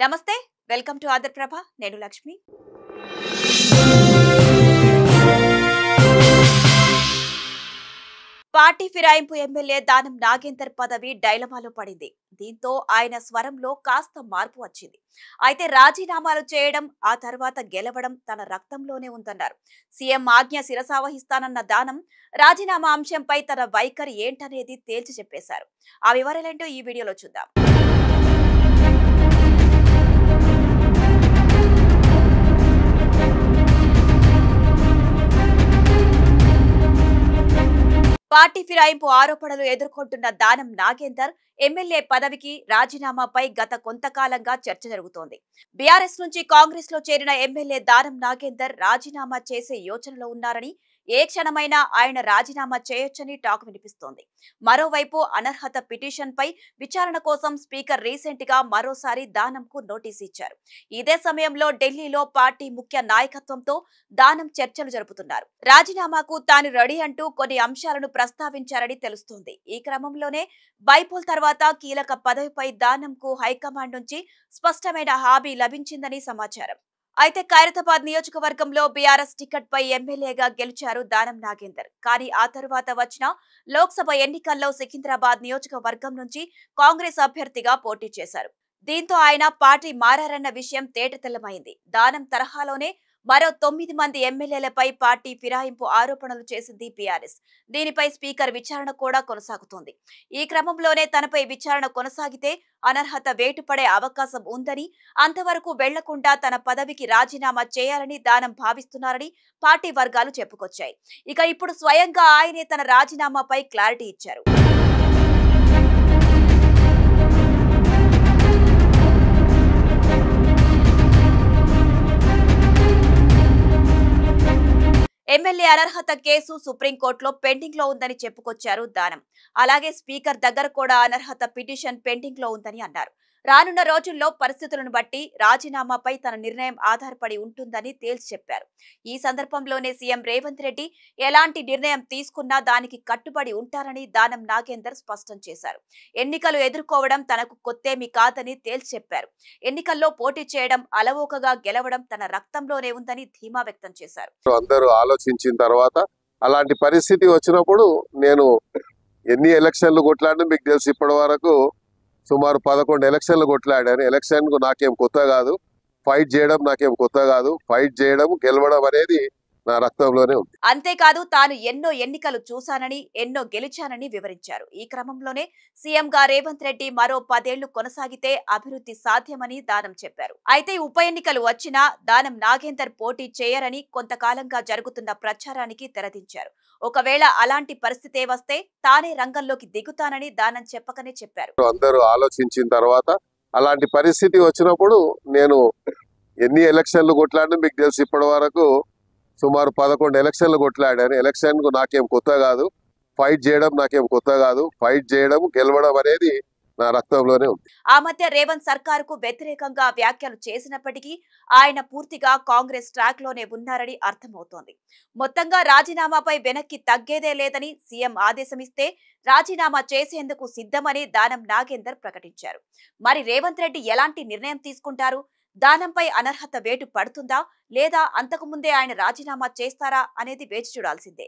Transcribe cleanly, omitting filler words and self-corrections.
నమస్తే, welcome to Andhraprabha. నేను Lakshmi. Party ఫిరాయింపు MLA Danam Nagender పదవి డైలమాలో పడింది. దీంతో ఆయన స్వరంలో కాస్త మార్పు వచ్చింది. అయితే రాజీనామాలు చేయడం, ఆ తర్వాత గెలవడం తన రక్తంలోనే ఉందన్నారు. సీఎం ఆజ్ఞ శిరసావహిస్తానన్న దానం రాజీనామా అంశంపై తన వైఖరి ఏంటనేది తేల్చి చెప్పేశారు. ఆ వివరాలేంటో ఈ వీడియోలో చూద్దాం. పార్టీ ఫిరాయింపు ఆరోపణలు ఎదుర్కొంటున్న దానం నాగేందర్ ఎమ్మెల్యే పదవికి రాజీనామాపై గత కొంతకాలంగా చర్చ జరుగుతోంది. బీఆర్ఎస్ నుంచి కాంగ్రెస్ లో చేరిన ఎమ్మెల్యే దానం నాగేందర్ రాజీనామా చేసే యోచనలో ఉన్నారని, ఏ క్షణమైనా ఆయన రాజీనామా చేయొచ్చని టాక్ వినిపిస్తోంది. మరోవైపు అనర్హత పిటిషన్ పై విచారణ కోసం స్పీకర్ రీసెంట్ గా మరోసారి దానంకు నోటీసు ఇచ్చారు. ఇదే సమయంలో ఢిల్లీలో పార్టీ ముఖ్య నాయకత్వంతో దానం చర్చలు జరుపుతున్నారు. రాజీనామాకు తాను రెడీ అంటూ కొన్ని అంశాలను ప్రస్తావించారని తెలుస్తోంది. ఈ క్రమంలోనే బైపోల్ తర్వాత కీలక పదవిపై దానంకు హైకమాండ్ నుంచి స్పష్టమైన హామీ లభించిందని సమాచారం. అయితే ఖైరతాబాద్ నియోజకవర్గంలో బీఆర్ఎస్ టికెట్ పై ఎమ్మెల్యేగా గెలిచారు దానం నాగేందర్. కానీ ఆ తరువాత వచ్చిన లోక్సభ ఎన్నికల్లో సికింద్రాబాద్ నియోజకవర్గం నుంచి కాంగ్రెస్ అభ్యర్థిగా పోటీ చేశారు. దీంతో ఆయన పార్టీ మారారన్న విషయం తేటతెల్లమైంది. దానం తరహాలోనే మరో 9 మంది ఎమ్మెల్యేలపై పార్టీ ఫిరాయింపు ఆరోపణలు చేసింది బీఆర్ఎస్. దీనిపై స్పీకర్ విచారణ కూడా కొనసాగుతోంది. ఈ క్రమంలోనే తనపై విచారణ కొనసాగితే అనర్హత వేటుపడే అవకాశం ఉందని, అంతవరకు వెళ్లకుండా తన పదవికి రాజీనామా చేయాలని దానం భావిస్తున్నారని పార్టీ వర్గాలు చెప్పుకొచ్చాయి. ఇక ఇప్పుడు స్వయంగా ఆయనే తన రాజీనామాపై క్లారిటీ ఇచ్చారు. ఎమ్మెల్యే అనర్హత కేసు సుప్రీంకోర్టులో పెండింగ్ లో ఉందని చెప్పుకొచ్చారు దానం. అలాగే స్పీకర్ దగ్గర కూడా అనర్హత పిటిషన్ పెండింగ్ లో ఉందని అన్నారు. రానున్న రోజుల్లో పరిస్థితులను బట్టి రాజీనామాపై తన నిర్ణయం ఆధారపడి ఉంటుందని తేల్చి చెప్పారు. ఈ సందర్భంలోనే సీఎం రేవంత్ రెడ్డి ఎలాంటి నిర్ణయం తీసుకున్నా దానికి కట్టుబడి ఉంటారని దానం నాగేందర్ స్పష్టం చేశారు. ఎన్నికలు ఎదుర్కోవడం తనకు కొత్తేమీ కాదని తేల్చి చెప్పారు. ఎన్నికల్లో పోటీ చేయడం, అలవోకగా గెలవడం తన రక్తంలోనే ఉందని ధీమా వ్యక్తం చేశారు. అందరూ ఆలోచించిన తర్వాత అలాంటి పరిస్థితి వచ్చినప్పుడు నేను ఎన్ని ఎలక్షన్లు కొట్లాడినా మీకు తెలుసు, ఇప్పటి వరకు సుమారు 11 ఎలక్షన్లు కొట్లాడాను. ఎలక్షన్ కు నాకేం కొత్త కాదు, ఫైట్ చేయడం నాకేం కొత్త కాదు. ఫైట్ చేయడం, గెలవడం అనేది నా రక్తంలోనే ఉంది. అంతేకాదు తాను ఎన్నో ఎన్నికలు చూశానని, ఎన్నో గెలిచానని వివరించారు. ఈ క్రమంలోనే సీఎంగా రేవంత్ రెడ్డి మరో 10 ఏళ్లు కొనసాగితే అభివృద్ధి సాధ్యమని దానం చెప్పారు. అయితే ఉప ఎన్నికలు వచ్చినా దానం నాగేందర్ పోటీ చేయరని కొంతకాలంగా జరుగుతున్న ప్రచారానికి తెరదించారు. ఒకవేళ అలాంటి పరిస్థితే వస్తే తానే రంగంలోకి దిగుతానని దానం చెప్పకనే చెప్పారు. అందరూ ఆలోచించిన తర్వాత అలాంటి పరిస్థితి వచ్చినప్పుడు నేను ఎన్ని ఎలక్షన్లు కొట్లాడినా మీకు తెలుసు, ఇప్పటి వరకు సుమారు 11 ఎలక్షన్లు కొట్లాడాను. ఎలక్షన్ కు నాకేం కొత్త కాదు, ఫైట్ చేయడం నాకేం కొత్త కాదు. ఫైట్ చేయడం, గెలవడం అనేది నా రక్తంలోనే ఉంది. ఆ మధ్య రేవంత్ సర్కారుకు వ్యతిరేకంగా వ్యాఖ్యలు చేసినప్పటికీ ఆయన పూర్తిగా కాంగ్రెస్ ట్రాక్ లోనే ఉన్నారని అర్థమవుతోంది. మొత్తంగా రాజీనామాపై వెనక్కి తగ్గేదే లేదని, సీఎం ఆదేశమిస్తే రాజీనామా చేసేందుకు సిద్ధమని దానం నాగేందర్ ప్రకటించారు. మరి రేవంత్ రెడ్డి ఎలాంటి నిర్ణయం తీసుకుంటారు? దానంపై అనర్హత వేటు పడుతుందా, లేదా అంతకుముందే ఆయన రాజీనామా చేస్తారా అనేది వేచి చూడాల్సిందే.